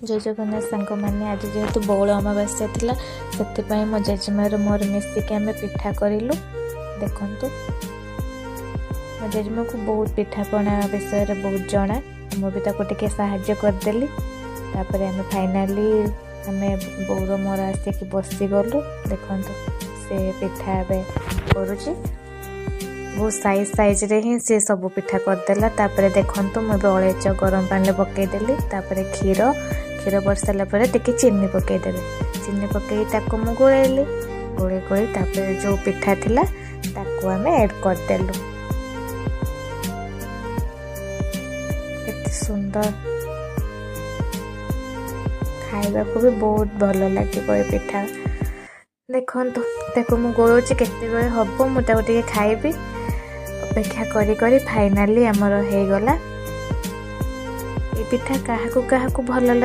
जय जगन्नाथ सांग मैंने आज जेहेतु बौल अमावास्या थिला से मो जेजेमार मोर मिसिक आम पिठा करूँ। देखु मो जेजेमा को बहुत पिठापणा विषय रे बहुत जना मुझे टे साहाय्य करदेली। तापर आम फाइनाली आम बौर मोर आसिक बसीगलु। देखु से पिठा करुची बहुत साइज रे ही से सब पिठा करदेला। तापर देखु मुझे अलैच गरम पानी पकईदेली। तापर क्षीर बढ़ सारा टे चीनी पकईदेली। चीनी पकई ताको मु गोलैली गोले तापर जो पिठा थिला ताको आम ऐड करदेलु। केते सुंदर खाइबा को भी बहुत भल लगे पिठा। देखु ताको मु गोलुची केते बेले हबो मुझे टे खाइबी अपेक्षा करी करी फाइनाली आमर हो गला। ये पिठा क्या भल लगे।